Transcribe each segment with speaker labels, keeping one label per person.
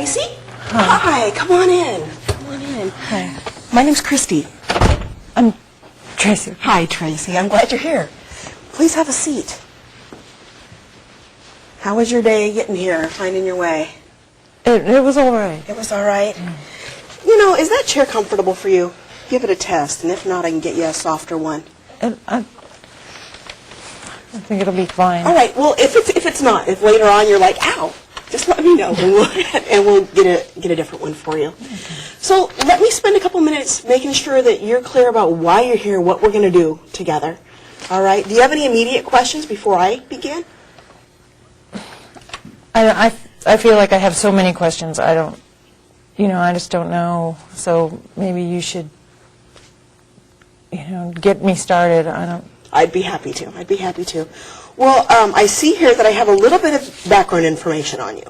Speaker 1: Tracy?
Speaker 2: Hi.
Speaker 1: Hi, come on in. Come on in.
Speaker 2: Hi.
Speaker 1: My name's Kristi.
Speaker 2: I'm Tracy.
Speaker 1: Hi, Tracy. I'm glad you're here. Please have a seat. How was your day getting here, finding your way?
Speaker 2: It was all right.
Speaker 1: It was all right? You know, is that chair comfortable for you? Give it a test, and if not, I can get you a softer one.
Speaker 2: I think it'll be fine.
Speaker 1: All right. Well, if it's not, if later on you're like, ow, just let me know, and we'll get a different one for you.
Speaker 2: Okay.
Speaker 1: So let me spend a couple minutes making sure that you're clear about why you're here, what we're going to do together. All right. Do you have any immediate questions before I begin?
Speaker 2: I feel like I have so many questions. I just don't know. So maybe you should, get me started.
Speaker 1: I'd be happy to. I'd be happy to. Well, I see here that I have a little bit of background information on you.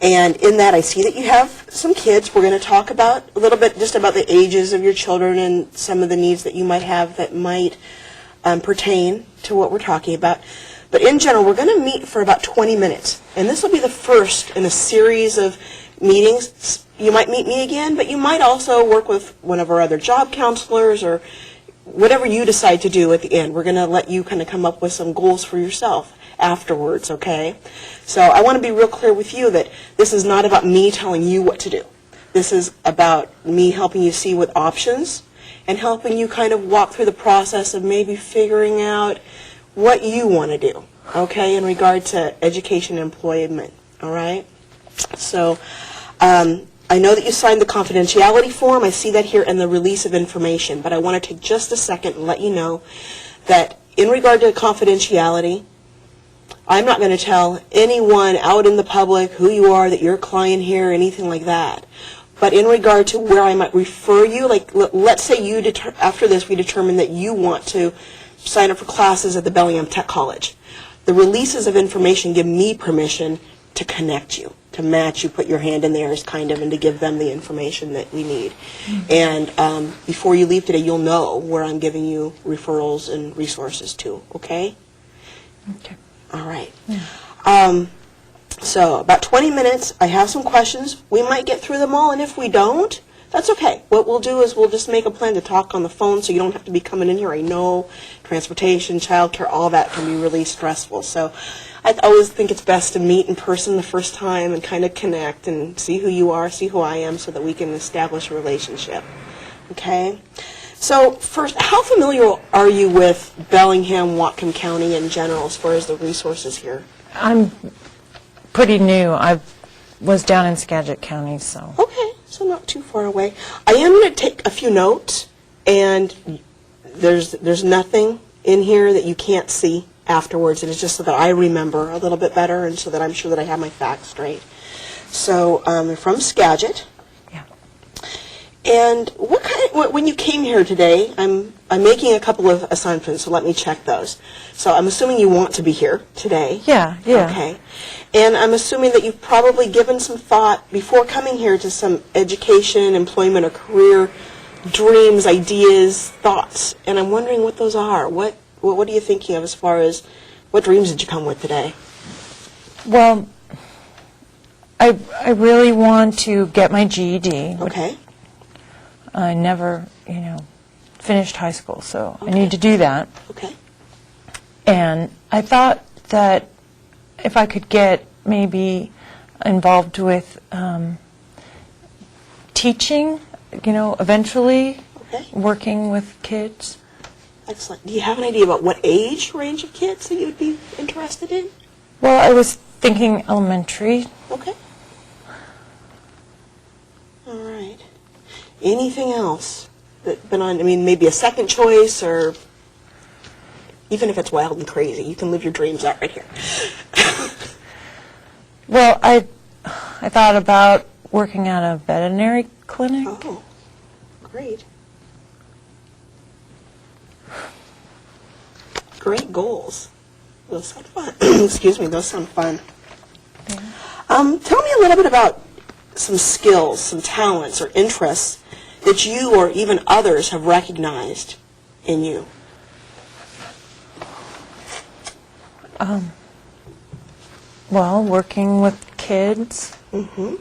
Speaker 1: And in that, I see that you have some kids. We're going to talk about a little bit just about the ages of your children and some of the needs that you might have that might pertain to what we're talking about. But in general, we're going to meet for about 20 minutes. And this will be the first in a series of meetings. You might meet me again, but you might also work with one of our other job counselors or whatever you decide to do at the end. We're going to let you kind of come up with some goals for yourself afterwards, okay? So I want to be real clear with you that this is not about me telling you what to do. This is about me helping you see what options and helping you kind of walk through the process of maybe figuring out what you want to do, okay, in regard to education and employment, all right? So I know that you signed the confidentiality form. I see that here in the release of information, but I want to take just a second and let you know that in regard to confidentiality, I'm not going to tell anyone out in the public who you are, that you're a client here, anything like that. But in regard to where I might refer you, like let's say after this we determine that you want to sign up for classes at the Bellingham Tech College. The releases of information give me permission to connect you, to match you, put your hand in theirs kind of, and to give them the information that we need. Mm-hmm. And before you leave today, you'll know where I'm giving you referrals and resources to, okay?
Speaker 2: Okay.
Speaker 1: All right. Yeah. So about 20 minutes, I have some questions. We might get through them all, and if we don't, that's okay. What we'll do is we'll just make a plan to talk on the phone so you don't have to be coming in here. I know transportation, childcare, all that can be really stressful. So I always think it's best to meet in person the first time and kind of connect and see who you are, see who I am, so that we can establish a relationship. Okay? So first, how familiar are you with Bellingham, Whatcom County in general as far as the resources here?
Speaker 2: I'm pretty new. I was down in Skagit County, so.
Speaker 1: Okay, so not too far away. I am going to take a few notes, and there's nothing in here that you can't see afterwards. It is just so that I remember a little bit better and so that I'm sure that I have my facts straight. So you're from Skagit.
Speaker 2: Yeah.
Speaker 1: And when you came here today, I'm making a couple of assumptions, so let me check those. So I'm assuming you want to be here today.
Speaker 2: Yeah.
Speaker 1: Okay. And I'm assuming that you've probably given some thought before coming here to some education, employment, or career dreams, ideas, thoughts. And I'm wondering what those are. What are you thinking of as far as what dreams did you come with today?
Speaker 2: Well, I really want to get my GED.
Speaker 1: Okay.
Speaker 2: I never, finished high school, so okay. I need to do that.
Speaker 1: Okay.
Speaker 2: And I thought that if I could get maybe involved with teaching, eventually,
Speaker 1: okay.
Speaker 2: Working with kids.
Speaker 1: Excellent. Do you have an idea about what age range of kids that you would be interested in?
Speaker 2: Well, I was thinking elementary.
Speaker 1: Okay. All right. Anything else that been on, maybe a second choice, or even if it's wild and crazy, you can live your dreams out right here.
Speaker 2: Well, I thought about working at a veterinary clinic.
Speaker 1: Oh, great. Great goals. Those sound fun. Excuse me, those sound fun.
Speaker 2: Yeah.
Speaker 1: Tell me a little bit about some skills, some talents, or interests that you or even others have recognized in you.
Speaker 2: Well, working with kids.
Speaker 1: Mm-hmm.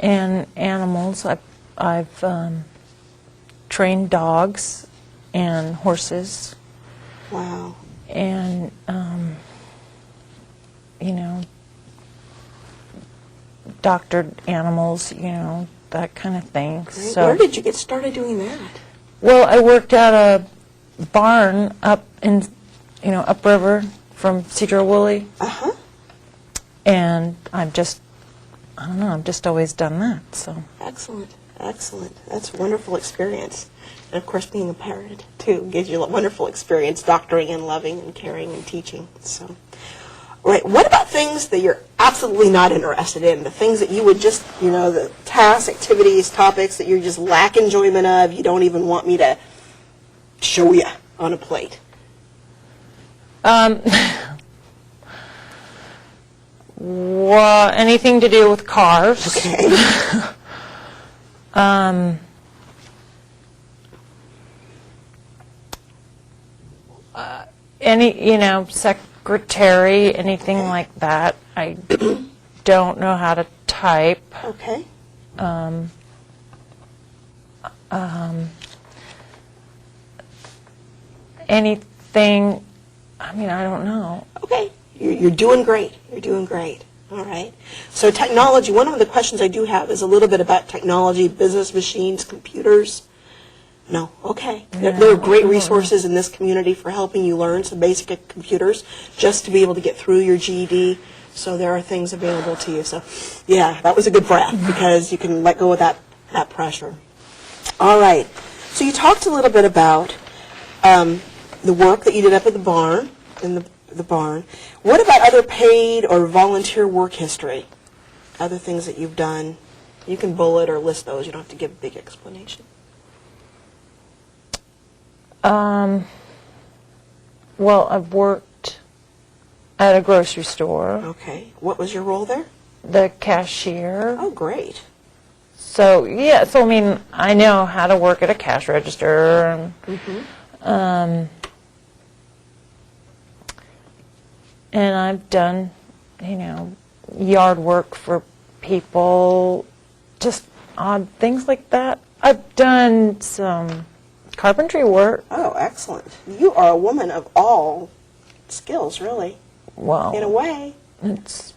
Speaker 2: and animals. I've trained dogs and horses,
Speaker 1: Wow.
Speaker 2: and doctored animals, that kind of thing.
Speaker 1: Great.
Speaker 2: So,
Speaker 1: Where did you get started doing that?
Speaker 2: well, I worked at a barn up in, upriver from Cedar-Woolley,
Speaker 1: Uh-huh.
Speaker 2: and I don't know, I've just always done that, so.
Speaker 1: Excellent. Excellent. That's a wonderful experience. And of course, being a parent, too, gives you a wonderful experience, doctoring and loving and caring and teaching. So, right. What about things that you're absolutely not interested in? The things that you would just, the tasks, activities, topics that you just lack enjoyment of, you don't even want me to show you on a plate?
Speaker 2: Well, anything to do with cars.
Speaker 1: Okay.
Speaker 2: Any, secretary, anything like that. I don't know how to type.
Speaker 1: Okay.
Speaker 2: Anything, I don't know.
Speaker 1: Okay. You're doing great. You're doing great. All right. So technology, one of the questions I do have is a little bit about technology, business machines, computers. No. Okay. There are great resources in this community for helping you learn some basic computers just to be able to get through your GED. So there are things available to you. So, yeah, that was a good breath because you can let go of that pressure. All right. So you talked a little bit about the work that you did up at the barn, in the barn. What about other paid or volunteer work history? Other things that you've done? You can bullet or list those. You don't have to give a big explanation.
Speaker 2: Well, I've worked at a grocery store,
Speaker 1: Okay. What was your role there?
Speaker 2: the cashier.
Speaker 1: Oh, great.
Speaker 2: So, yeah, I know how to work at a cash register. And I've done, yard work for people, just odd things like that. I've done some carpentry work.
Speaker 1: Oh, excellent. You are a woman of all skills, really,
Speaker 2: Well,
Speaker 1: in a way.
Speaker 2: it's,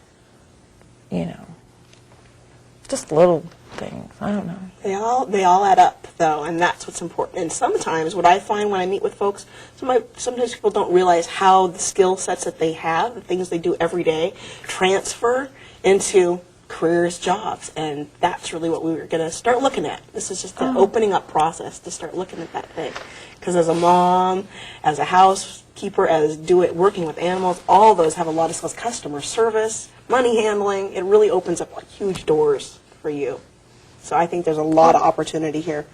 Speaker 2: just little things. I don't know.
Speaker 1: They all add up, though, and that's what's important. And sometimes what I find when I meet with folks, sometimes people don't realize how the skill sets that they have, the things they do every day, transfer into careers, jobs, and that's really what we were going to start looking at. This is just an opening up process to start looking at that thing. Because as a mom, as a housekeeper, working with animals, all those have a lot of skills. Customer service, money handling, it really opens up huge doors for you. So I think there's a lot of opportunity here.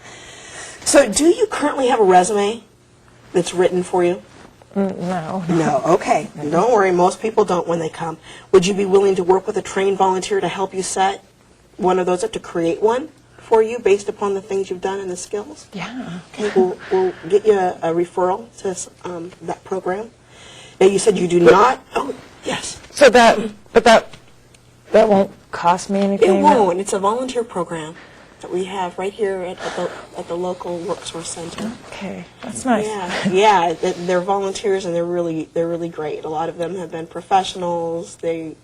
Speaker 1: So do you currently have a resume that's written for you?
Speaker 2: No.
Speaker 1: No, okay. Don't worry, most people don't when they come. Would you be willing to work with a trained volunteer to help you set one of those up, to create one for you based upon the things you've done and the skills?
Speaker 2: Yeah.
Speaker 1: Okay, we'll get you a referral to that program. Now you said you do not, oh, yes.
Speaker 2: So that won't cost me anything?
Speaker 1: It won't. It's a volunteer program that we have right here at the local Worksource Center.
Speaker 2: Okay, that's nice.
Speaker 1: Yeah, they're volunteers and they're really great. A lot of them have been professionals. They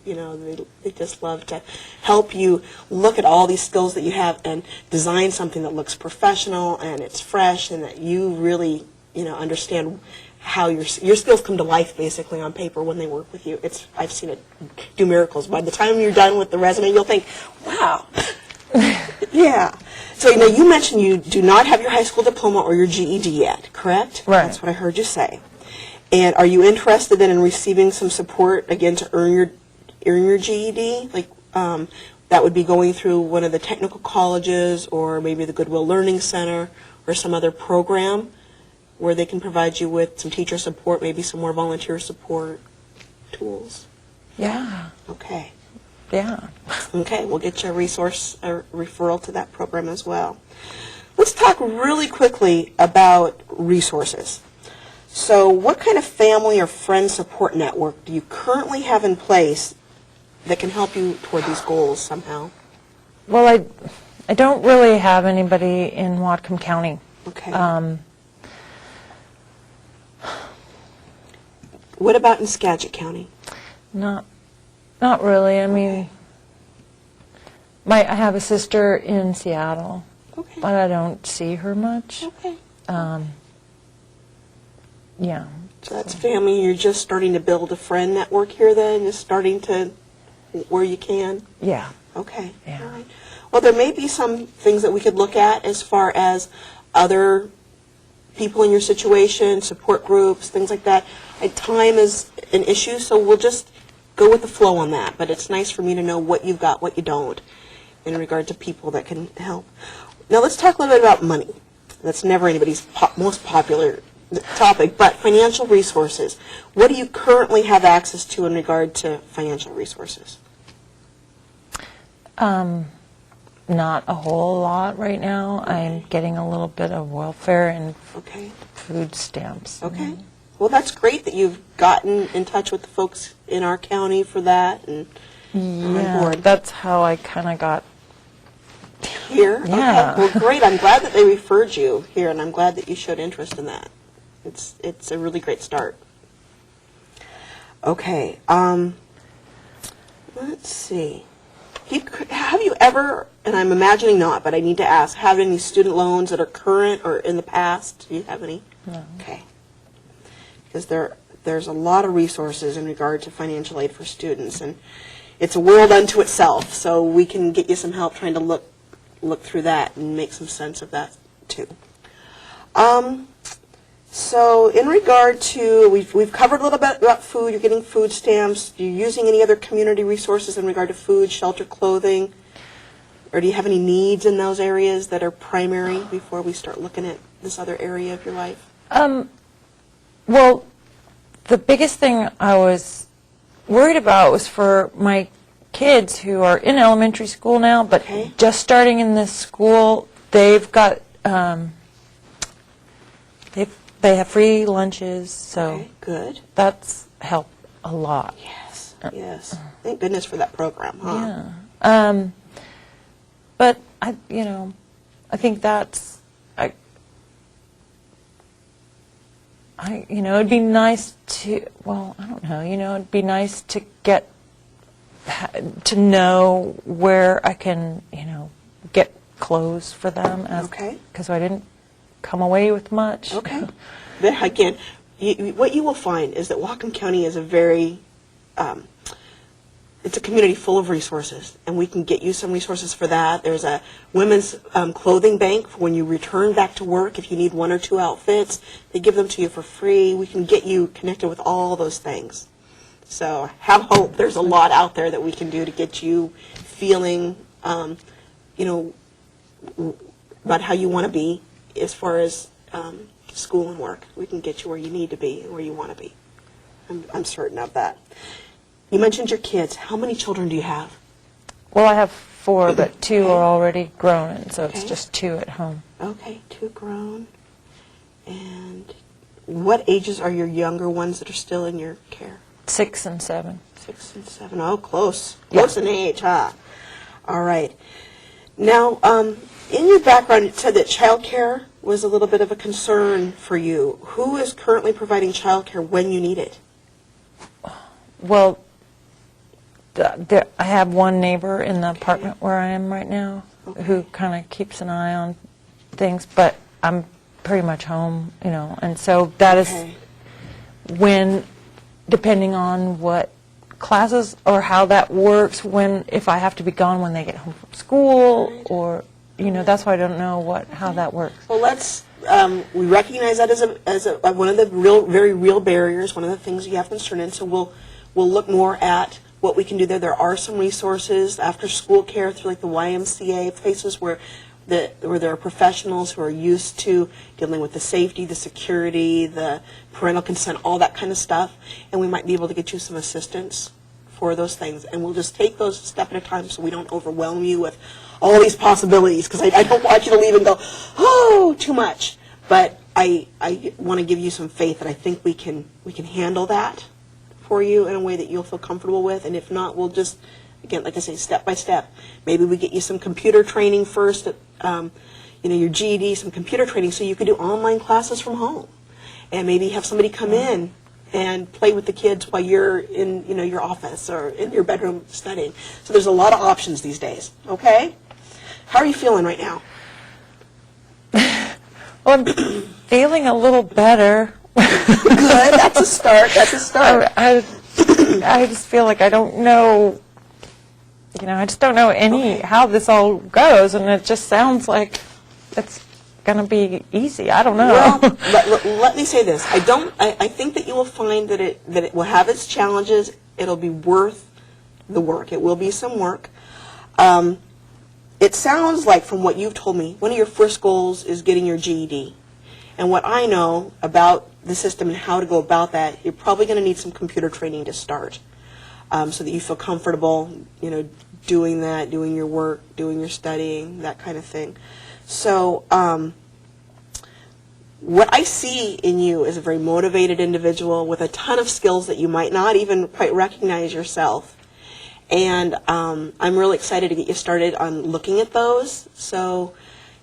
Speaker 1: just love to help you look at all these skills that you have and design something that looks professional and it's fresh and that you really understand how your skills come to life basically on paper when they work with you. I've seen it do miracles. By the time you're done with the resume, you'll think, wow. Yeah. So you mentioned you do not have your high school diploma or your GED yet, correct?
Speaker 2: Right.
Speaker 1: That's what I heard you say. And are you interested then in receiving some support again to earn your GED? Like that would be going through one of the technical colleges or maybe the Goodwill Learning Center or some other program where they can provide you with some teacher support, maybe some more volunteer support tools.
Speaker 2: Yeah.
Speaker 1: Okay.
Speaker 2: Yeah.
Speaker 1: Okay, we'll get you a referral to that program as well. Let's talk really quickly about resources. So what kind of family or friend support network do you currently have in place that can help you toward these goals somehow?
Speaker 2: Well, I don't really have anybody in Whatcom County.
Speaker 1: Okay. What about in Skagit County?
Speaker 2: Not really. I mean, I have a sister in Seattle,
Speaker 1: Okay.
Speaker 2: but I don't see her much.
Speaker 1: Okay.
Speaker 2: Yeah.
Speaker 1: So that's family. You're just starting to build a friend network here then, just starting to where you can?
Speaker 2: Yeah.
Speaker 1: Okay.
Speaker 2: Yeah.
Speaker 1: All right. Well, there may be some things that we could look at as far as other people in your situation, support groups, things like that. Time is an issue, so we'll just go with the flow on that. But it's nice for me to know what you've got, what you don't, in regard to people that can help. Now let's talk a little bit about money. That's never anybody's most popular topic, but financial resources. What do you currently have access to in regard to financial resources?
Speaker 2: Not a whole lot right now.
Speaker 1: Okay.
Speaker 2: I'm getting a little bit of welfare and
Speaker 1: Okay.
Speaker 2: food stamps.
Speaker 1: Okay. Well, that's great that you've gotten in touch with the folks in our county for that and on
Speaker 2: Yeah,
Speaker 1: board.
Speaker 2: that's how I kind of got.
Speaker 1: Here?
Speaker 2: Yeah.
Speaker 1: Okay. Well, great. I'm glad that they referred you here, and I'm glad that you showed interest in that. It's a really great start. Okay. Let's see. Have you ever, and I'm imagining not, but I need to ask, have any student loans that are current or in the past? Do you have any?
Speaker 2: No.
Speaker 1: Okay. Because there's a lot of resources in regard to financial aid for students, and it's a world unto itself, so we can get you some help trying to look through that and make some sense of that too. So in regard to, we've covered a little bit about food. You're getting food stamps. You're using any other community resources in regard to food, shelter, clothing, or do you have any needs in those areas that are primary before we start looking at this other area of your life?
Speaker 2: Well, the biggest thing I was worried about was for my kids who are in elementary school now, but
Speaker 1: Okay.
Speaker 2: just starting in this school. They've got they have free lunches, so
Speaker 1: Okay, good.
Speaker 2: that's helped a lot.
Speaker 1: Yes, yes. Thank goodness for that program, huh?
Speaker 2: Yeah. But I think that's it'd be nice to, well, I don't know, it'd be nice to get to know where I can, get clothes for them.
Speaker 1: Okay.
Speaker 2: Because I didn't come away with much.
Speaker 1: Okay. Again, what you will find is that Whatcom County is a very, it's a community full of resources, and we can get you some resources for that. There's a women's clothing bank for when you return back to work. If you need 1 or 2 outfits, they give them to you for free. We can get you connected with all those things. So have hope. There's a lot out there that we can do to get you feeling, about how you want to be as far as school and work. We can get you where you need to be and where you want to be. I'm certain of that. You mentioned your kids. How many children do you have?
Speaker 2: Well, I have 4, but 2
Speaker 1: Okay.
Speaker 2: are already grown, and so it's
Speaker 1: Okay.
Speaker 2: just 2 at home.
Speaker 1: Okay, 2 grown. And what ages are your younger ones that are still in your care?
Speaker 2: 6 and 7.
Speaker 1: 6 and 7. Oh, close.
Speaker 2: Yeah.
Speaker 1: Close in age, huh? All right. Now, in your background, it said that child care was a little bit of a concern for you. Who is currently providing child care when you need it?
Speaker 2: Well, I have one neighbor in the apartment where I am right now who kind of keeps an eye on things, but I'm pretty much home, and so that is
Speaker 1: Okay.
Speaker 2: when, depending on what classes or how that works, if I have to be gone when they get home from school, or, that's why I don't know how that works.
Speaker 1: Well, we recognize that as one of the very real barriers, one of the things you have concern in, so we'll look more at what we can do there. There are some resources, after school care through like the YMCA, places where there are professionals who are used to dealing with the safety, the security, the parental consent, all that kind of stuff, and we might be able to get you some assistance for those things. And we'll just take those a step at a time so we don't overwhelm you with all these possibilities, because I don't want you to leave and go, oh, too much. But I want to give you some faith that I think we can handle that for you in a way that you'll feel comfortable with, and if not, we'll just again, like I say, step by step. Maybe we get you some computer training first, your GED, some computer training so you can do online classes from home. And maybe have somebody come in and play with the kids while you're in, your office or in your bedroom studying. So there's a lot of options these days, okay? How are you feeling right now?
Speaker 2: Well, I'm feeling a little better.
Speaker 1: Good, that's a start,
Speaker 2: I just feel like I don't know, I just don't know how this all goes, and it just sounds like it's going to be easy. I don't know.
Speaker 1: Well, let me say this. I think that you will find that it will have its challenges. It'll be worth the work. It will be some work. It sounds like, from what you've told me, one of your first goals is getting your GED. And what I know about the system and how to go about that, you're probably going to need some computer training to start, so that you feel comfortable, doing that, doing your work, doing your studying, that kind of thing. So what I see in you is a very motivated individual with a ton of skills that you might not even quite recognize yourself. And I'm really excited to get you started on looking at those. So,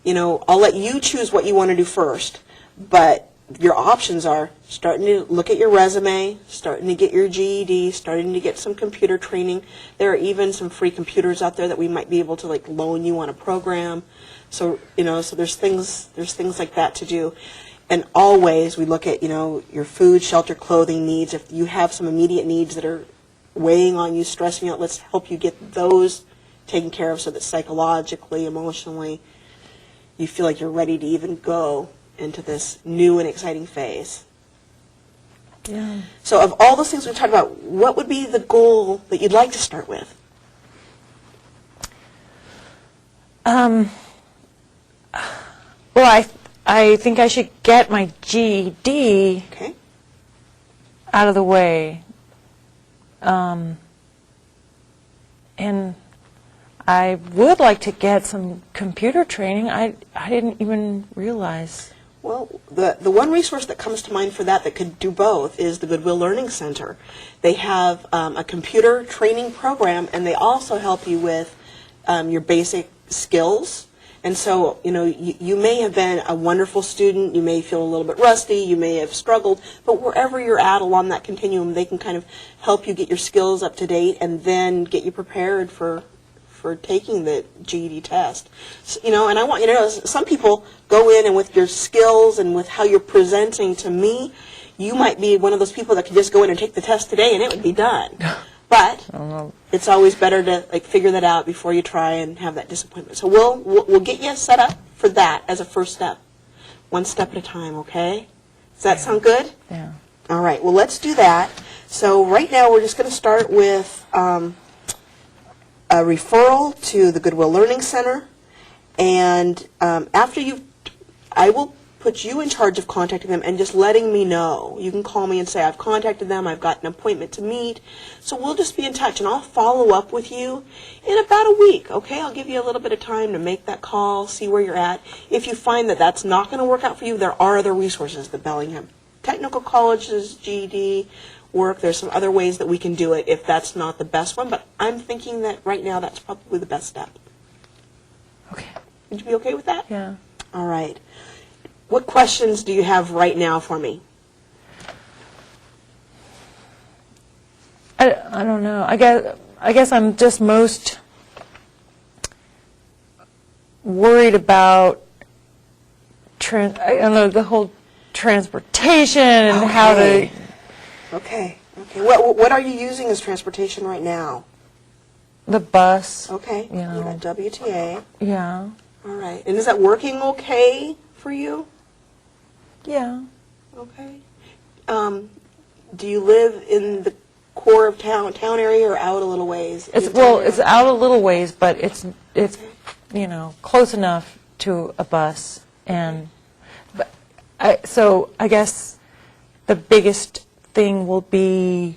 Speaker 1: I'll let you choose what you want to do first. But your options are starting to look at your resume, starting to get your GED, starting to get some computer training. There are even some free computers out there that we might be able to loan you on a program. So, so there's things like that to do. And always we look at, your food, shelter, clothing needs. If you have some immediate needs that are weighing on you, stressing you out, let's help you get those taken care of so that psychologically, emotionally, you feel like you're ready to even go into this new and exciting phase.
Speaker 2: Yeah.
Speaker 1: So of all those things we've talked about, what would be the goal that you'd like to start with?
Speaker 2: Well, I think I should get my GED out of the way. And I would like to get some computer training. I didn't even realize.
Speaker 1: Well, the one resource that comes to mind for that could do both is the Goodwill Learning Center. They have a computer training program, and they also help you with your basic skills. And so, you may have been a wonderful student, you may feel a little bit rusty, you may have struggled, but wherever you're at along that continuum, they can kind of help you get your skills up to date and then get you prepared for taking the GED test. So, and I want you to know, some people go in and with your skills and with how you're presenting to me, you might be one of those people that could just go in and take the test today and it would be done. But it's always better to figure that out before you try and have that disappointment. So we'll get you set up for that as a first step, one step at a time. Okay? Does that sound good?
Speaker 2: Yeah.
Speaker 1: All right. Well, let's do that. So right now we're just going to start with a referral to the Goodwill Learning Center, and after I will put you in charge of contacting them and just letting me know. You can call me and say, I've contacted them, I've got an appointment to meet. So we'll just be in touch, and I'll follow up with you in about a week, okay? I'll give you a little bit of time to make that call, see where you're at. If you find that that's not going to work out for you, there are other resources. The Bellingham Technical College's GED work. There's some other ways that we can do it if that's not the best one, but I'm thinking that right now that's probably the best step.
Speaker 2: Okay.
Speaker 1: Would you be okay with that?
Speaker 2: Yeah.
Speaker 1: All right. What questions do you have right now for me?
Speaker 2: I don't know. I guess I'm just most worried about the whole transportation and how to.
Speaker 1: Okay. What are you using as transportation right now?
Speaker 2: The bus.
Speaker 1: Okay. You got WTA.
Speaker 2: Yeah.
Speaker 1: All right. And is that working okay for you?
Speaker 2: Yeah.
Speaker 1: Okay. Do you live in the core of town area or out a little ways?
Speaker 2: It's out a little ways, but it's close enough to a bus, so I guess the biggest thing will be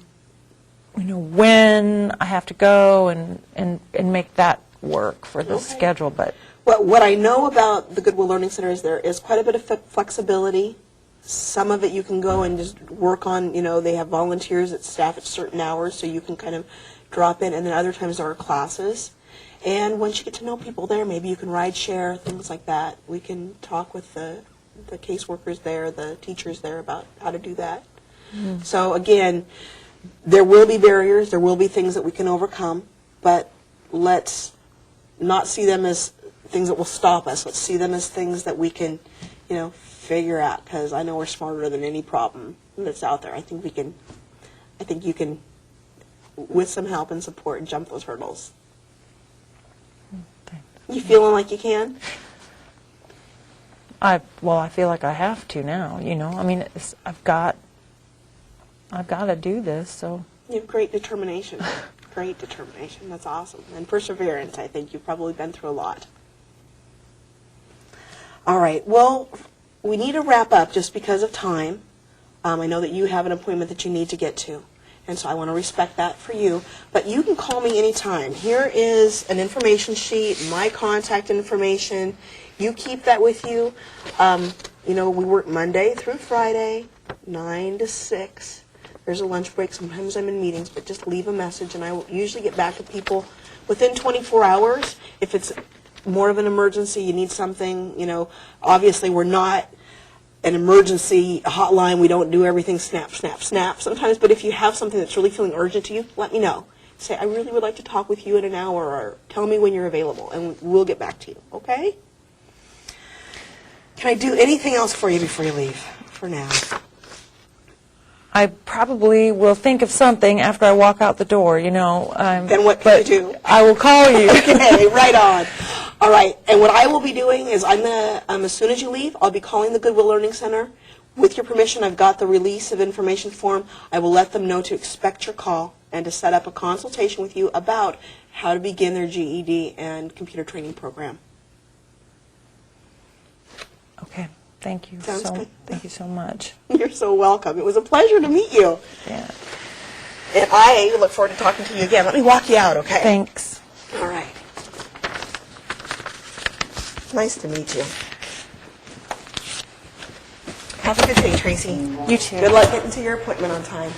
Speaker 2: when I have to go and make that work for the schedule, but.
Speaker 1: Well, what I know about the Goodwill Learning Center is there is quite a bit of flexibility. Some of it you can go and just work on, they have volunteers that staff at certain hours, so you can kind of drop in, and then other times there are classes. And once you get to know people there, maybe you can ride share, things like that. We can talk with the caseworkers there, the teachers there about how to do that. So again, there will be barriers, there will be things that we can overcome, but let's not see them as things that will stop us. Let's see them as things that we can, figure out, because I know we're smarter than any problem that's out there. I think you can, with some help and support, jump those hurdles.
Speaker 2: Okay.
Speaker 1: You feeling like you can?
Speaker 2: I feel like I have to now, I mean, I've got to do this, so.
Speaker 1: You have great determination. Great determination. That's awesome. And perseverance. I think you've probably been through a lot. All right. Well, we need to wrap up just because of time. I know that you have an appointment that you need to get to, and so I want to respect that for you. But you can call me anytime. Here is an information sheet, my contact information. You keep that with you. We work Monday through Friday, 9 to 6. There's a lunch break. Sometimes I'm in meetings, but just leave a message, and I will usually get back to people within 24 hours. If it's more of an emergency, you need something, obviously we're not an emergency hotline. We don't do everything snap, snap, snap sometimes, but if you have something that's really feeling urgent to you, let me know. Say, I really would like to talk with you in an hour, or tell me when you're available, and we'll get back to you, okay? Can I do anything else for you before you leave for now?
Speaker 2: I probably will think of something after I walk out the door,
Speaker 1: Then what can you do?
Speaker 2: I will call you.
Speaker 1: Okay, right on. All right, and what I will be doing is as soon as you leave, I'll be calling the Goodwill Learning Center. With your permission, I've got the release of information form. I will let them know to expect your call and to set up a consultation with you about how to begin their GED and computer training program.
Speaker 2: Okay. Thank you.
Speaker 1: Sounds good.
Speaker 2: Thank you so much.
Speaker 1: You're so welcome. It was a pleasure to meet you.
Speaker 2: Yeah.
Speaker 1: And I look forward to talking to you again. Let me walk you out, okay?
Speaker 2: Thanks.
Speaker 1: All right. Nice to meet you. Have a good day, Tracy.
Speaker 2: You too.
Speaker 1: Good luck getting to your appointment on time.